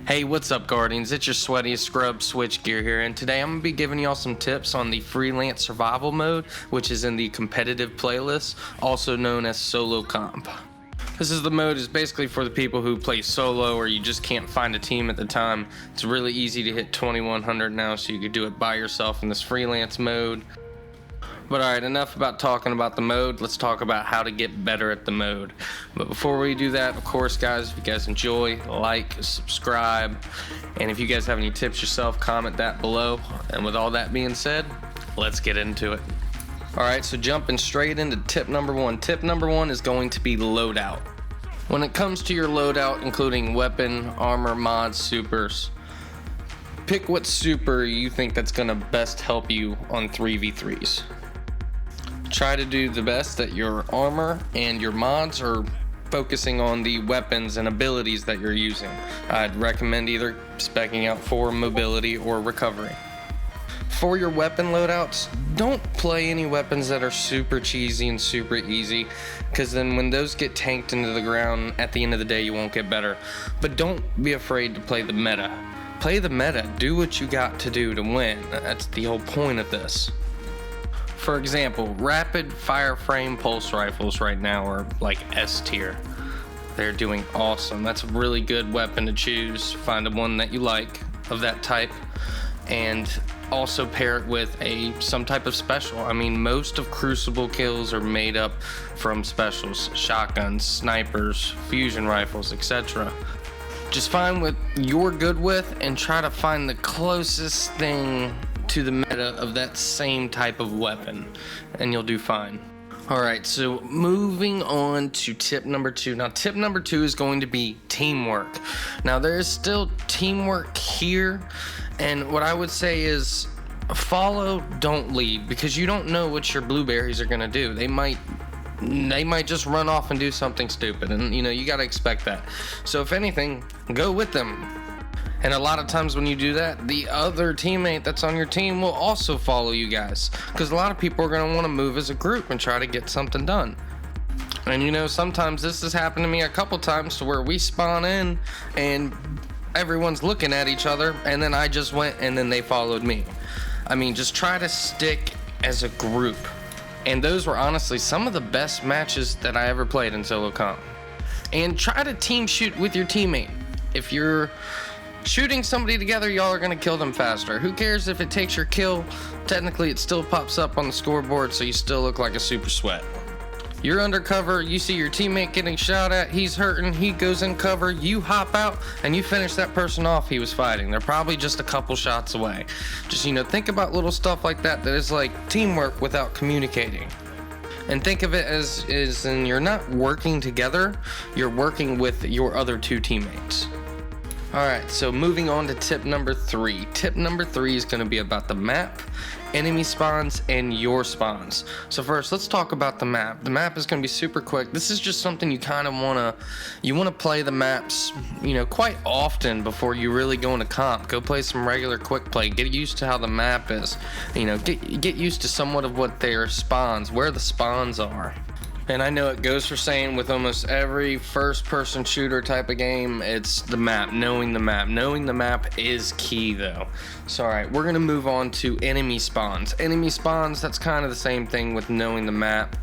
Hey, what's up, Guardians? It's your sweatiest scrub, Switchgear here, and today I'm going to be giving y'all some tips on the freelance survival mode, which is in the competitive playlist, also known as solo comp. This is the mode is basically for the people who play solo or you just can't find a team at the time. It's really easy to hit 2100 now, so you could do it by yourself in this freelance mode. But alright, enough about talking about the mode. Let's talk about how to get better at the mode. But before we do that, of course, guys, if you guys enjoy, like, subscribe, and if you guys have any tips yourself, comment that below. And with all that being said, let's get into it. Alright, so jumping straight into tip number one. Tip number one is going to be loadout. When it comes to your loadout, including weapon, armor, mods, supers, pick what super you think that's going to best help you on 3v3s. Try to do the best that your armor and your mods are focusing on the weapons and abilities that you're using. I'd recommend either speccing out for mobility or recovery. For your weapon loadouts, don't play any weapons that are super cheesy and super easy, because then when those get tanked into the ground, at the end of the day you won't get better. But don't be afraid to play the meta. Play the meta, do what you got to do to win. That's the whole point of this. For example, rapid fire frame pulse rifles right now are like S tier. They're doing awesome. That's a really good weapon to choose. Find a one that you like of that type, and also pair it with some type of special. I mean, most of Crucible kills are made up from specials, shotguns, snipers, fusion rifles, etc. Just find what you're good with and try to find the closest thing to the meta of that same type of weapon, and you'll do fine. Alright, so moving on to tip number two. Now, tip number two is going to be teamwork. Now, there is still teamwork here, and what I would say is follow, don't lead, because you don't know what your blueberries are going to do. They might just run off and do something stupid, and you got to expect that. So if anything, go with them. And a lot of times when you do that, the other teammate that's on your team will also follow you guys, because a lot of people are going to want to move as a group and try to get something done. And sometimes this has happened to me a couple times to where we spawn in and everyone's looking at each other, and then I just went and then they followed me. I mean, just try to stick as a group. And those were honestly some of the best matches that I ever played in solo comp. And try to team shoot with your teammate. If you're shooting somebody together, y'all are gonna kill them faster. Who cares if it takes your kill? Technically, it still pops up on the scoreboard, so you still look like a super sweat. You're undercover, you see your teammate getting shot at, he's hurting, he goes in cover, you hop out, and you finish that person off he was fighting. They're probably just a couple shots away. Just, think about little stuff like that is like teamwork without communicating. And think of it as in you're not working together, you're working with your other two teammates. Alright, so moving on to tip number three. Tip number three is going to be about the map, enemy spawns, and your spawns. So first, let's talk about the map. The map is going to be super quick. This is just something you kind of want to play the maps, quite often before you really go into comp. Go play some regular quick play. Get used to how the map is. Get used to somewhat of what their spawns, where the spawns are. And I know it goes for saying with almost every first-person shooter type of game, it's the map, knowing the map. Knowing the map is key, though. So, alright, we're going to move on to enemy spawns. Enemy spawns, that's kind of the same thing with knowing the map.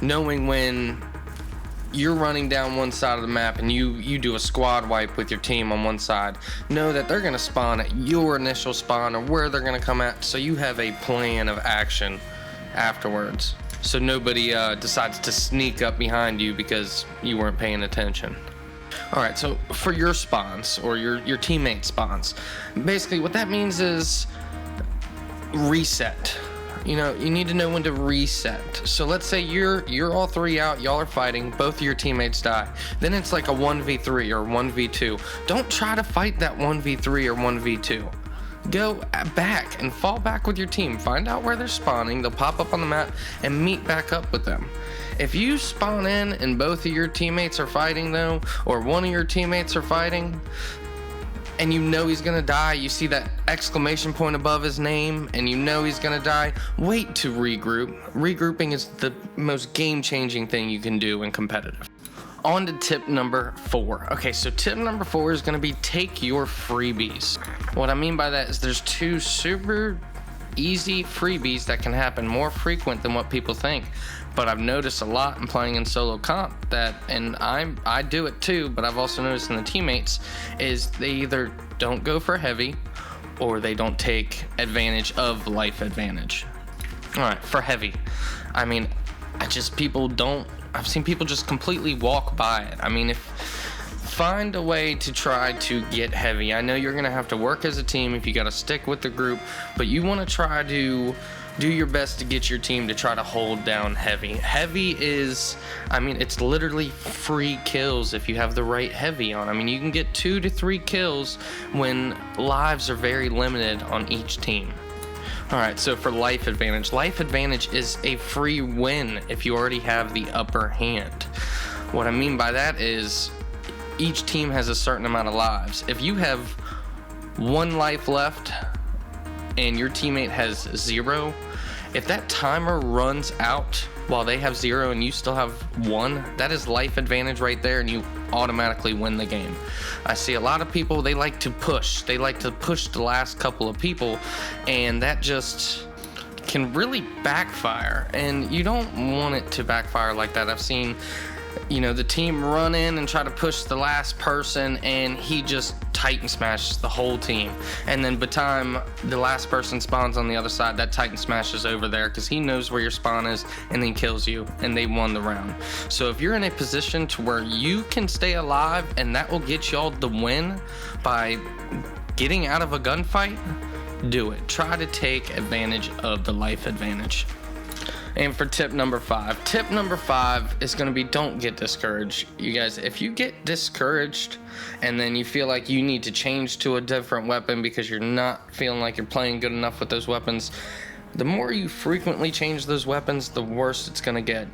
Knowing when you're running down one side of the map and you do a squad wipe with your team on one side, know that they're going to spawn at your initial spawn or where they're going to come at, so you have a plan of action afterwards. So nobody decides to sneak up behind you because you weren't paying attention. Alright, so for your spawns, or your teammate spawns, basically what that means is reset. You need to know when to reset. So let's say you're all three out, y'all are fighting, both of your teammates die. Then it's like a 1v3 or 1v2. Don't try to fight that 1v3 or 1v2. Go back and fall back with your team. Find out where they're spawning. They'll pop up on the map and meet back up with them. If you spawn in and both of your teammates are fighting though, or one of your teammates are fighting, and he's gonna die, you see that exclamation point above his name, and he's gonna die, wait to regroup. Regrouping is the most game-changing thing you can do in competitive. On to tip number 4. Okay, so tip number 4 is going to be take your freebies. What I mean by that is there's 2 super easy freebies that can happen more frequent than what people think. But I've noticed a lot in playing in solo comp that, and I do it too, but I've also noticed in the teammates, is they either don't go for heavy or they don't take advantage of life advantage. All right, for heavy, I mean, I've seen people just completely walk by it. I mean, find a way to try to get heavy. I know you're gonna have to work as a team if you gotta stick with the group, but you wanna try to do your best to get your team to try to hold down heavy. Heavy is, I mean, it's literally free kills if you have the right heavy on. I mean, you can get 2 to 3 kills when lives are very limited on each team. Alright, so for life advantage is a free win if you already have the upper hand. What I mean by that is each team has a certain amount of lives. If you have 1 life left and your teammate has 0, if that timer runs out while they have 0 and you still have 1, that is life advantage right there, and you automatically win the game. I see a lot of people, they like to push the last couple of people, and that just can really backfire, and you don't want it to backfire like that. I've seen, the team run in and try to push the last person, and he just Titan smashes the whole team. And then by the time the last person spawns on the other side, that Titan smashes over there because he knows where your spawn is and then kills you, and they won the round. So if you're in a position to where you can stay alive and that will get y'all the win by getting out of a gunfight, do it. Try to take advantage of the life advantage. And for tip number 5 is going to be don't get discouraged. You guys, if you get discouraged and then you feel like you need to change to a different weapon because you're not feeling like you're playing good enough with those weapons, the more you frequently change those weapons, the worse it's going to get.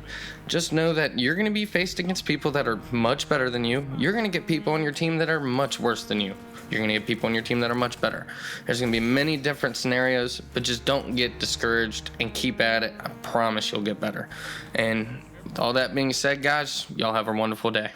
Just know that you're going to be faced against people that are much better than you. You're going to get people on your team that are much worse than you. You're going to get people on your team that are much better. There's going to be many different scenarios, but just don't get discouraged and keep at it. I promise you'll get better. And with all that being said, guys, y'all have a wonderful day.